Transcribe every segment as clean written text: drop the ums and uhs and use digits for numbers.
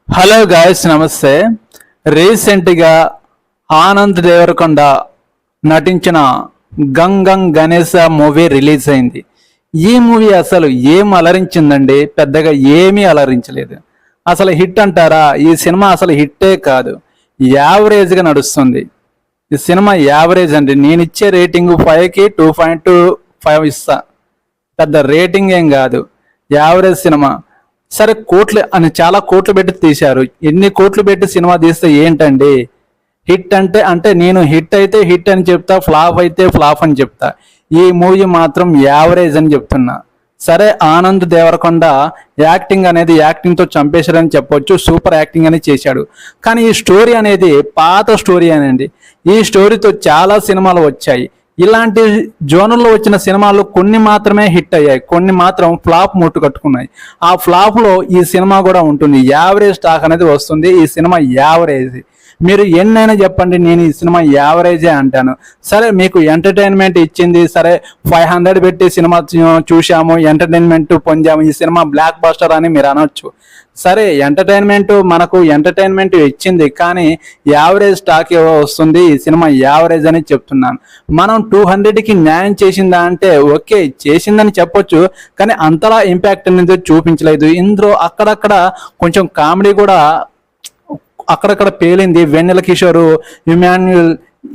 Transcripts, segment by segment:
Hello guys, నమస్తే. రీసెంట్గా ఆనంద్ దేవరకొండ నటించిన గంగం గణేశ మూవీ రిలీజ్ అయింది. ఈ మూవీ అసలు ఏం అలరించిందండి? పెద్దగా ఏమీ అలరించలేదు. అసలు హిట్ అంటారా? ఈ సినిమా అసలు హిట్టే కాదు, యావరేజ్గా నడుస్తుంది. ఈ సినిమా యావరేజ్ అండి. నేను ఇచ్చే రేటింగ్ 5కి 2.25 ఇస్తా. పెద్ద రేటింగ్ ఏం కాదు, యావరేజ్ సినిమా. సరే, కోట్లు అని చాలా కోట్లు పెట్టి తీశారు. ఎన్ని కోట్లు పెట్టి సినిమా తీస్తే ఏంటండి? హిట్ అంటే నేను హిట్ అయితే హిట్ అని చెప్తా, ఫ్లాప్ అయితే ఫ్లాప్ అని చెప్తా. ఈ మూవీ మాత్రం యావరేజ్ అని చెప్తున్నా. సరే, ఆనంద్ దేవరకొండ యాక్టింగ్ అనేది యాక్టింగ్తో చంపేశారని చెప్పొచ్చు. సూపర్ యాక్టింగ్ అని చేశాడు. కానీ ఈ స్టోరీ అనేది పాత స్టోరీ అనండి. ఈ స్టోరీతో చాలా సినిమాలు వచ్చాయి. ఇలాంటి జోనర్లో వచ్చిన సినిమాలు కొన్ని మాత్రమే హిట్ అయ్యాయి, కొన్ని మాత్రం ఫ్లాప్ ముట్టు కట్టుకున్నాయి. ఆ ఫ్లాప్లో ఈ సినిమా కూడా ఉంటుంది. యావరేజ్ టాక్ అనేది వస్తుంది. ఈ సినిమా యావరేజ్. మీరు ఎన్నైనా చెప్పండి, నేను ఈ సినిమా యావరేజే అంటాను. సరే, మీకు ఎంటర్టైన్మెంట్ ఇచ్చింది. సరే, 500 పెట్టి సినిమా చూసాము, ఎంటర్టైన్మెంట్ పొందాము, ఈ సినిమా బ్లాక్ బస్టర్ అని మీరు అనొచ్చు. సరే, మనకు ఎంటర్టైన్మెంట్ ఇచ్చింది, కానీ యావరేజ్ స్టాక్ వస్తుంది. ఈ సినిమా యావరేజ్ అని చెప్తున్నాను. మనం 200కి న్యాయం చేసిందా అంటే ఓకే, చేసిందని చెప్పొచ్చు, కానీ అంతలా ఇంపాక్ట్ అనేది చూపించలేదు. ఇందులో అక్కడక్కడ కొంచెం కామెడీ కూడా అక్కడక్కడ పేలింది. వెన్నెల కిషోరు, ఇమాన్యుల్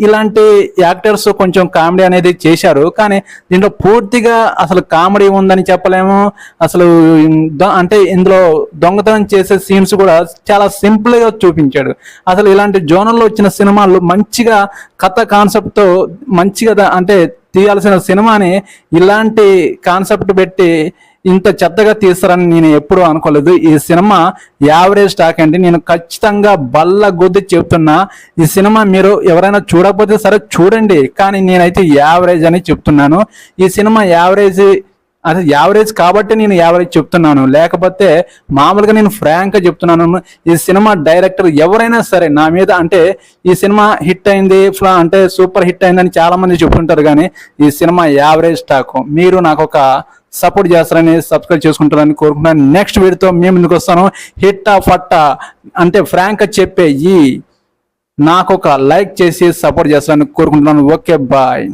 ఇలాంటి యాక్టర్స్ కొంచెం కామెడీ అనేది చేశారు. కానీ దీంట్లో పూర్తిగా అసలు కామెడీ ఉందని చెప్పలేము. అసలు అంటే ఇందులో దొంగతనం చేసే సీన్స్ కూడా చాలా సింపుల్గా చూపించాడు. అసలు ఇలాంటి జోనర్లో వచ్చిన సినిమాలు మంచిగా కథ కాన్సెప్ట్తో మంచిగా అంటే తీయాల్సిన సినిమాని ఇలాంటి కాన్సెప్ట్ పెట్టి ఇంత చెత్తగా తీస్తారని నేను ఎప్పుడూ అనుకోలేదు. ఈ సినిమా యావరేజ్ స్టాక్ అండి. నేను ఖచ్చితంగా బల్ల గొద్ది చెప్తున్నా. ఈ సినిమా మీరు ఎవరైనా చూడకపోతే సరే చూడండి, కానీ నేనైతే యావరేజ్ అని చెప్తున్నాను. ఈ సినిమా యావరేజ్, అది యావరేజ్ కాబట్టి నేను యావరేజ్ చెప్తున్నాను, లేకపోతే మామూలుగా నేను ఫ్రాంక్గా చెప్తున్నాను. ఈ సినిమా డైరెక్టర్ ఎవరైనా సరే నా మీద అంటే ఈ సినిమా హిట్ అయింది అంటే సూపర్ హిట్ అయిందని చాలా మంది చెప్తుంటారు, కానీ ఈ సినిమా యావరేజ్ స్టాక్. మీరు నాకు ఒక సపోర్ట్ చేస్తారని, సబ్స్క్రైబ్ చేసుకుంటారని కోరుకుంటున్నాను. నెక్స్ట్ వీడియోతో మేము ముందుకు వస్తాను. హిట్టా ఫట్టా అంటే ఫ్రాంక్గా చెప్పే నాకు ఒక లైక్ చేసి సపోర్ట్ చేస్తారని కోరుకుంటున్నాను. Okay, bye.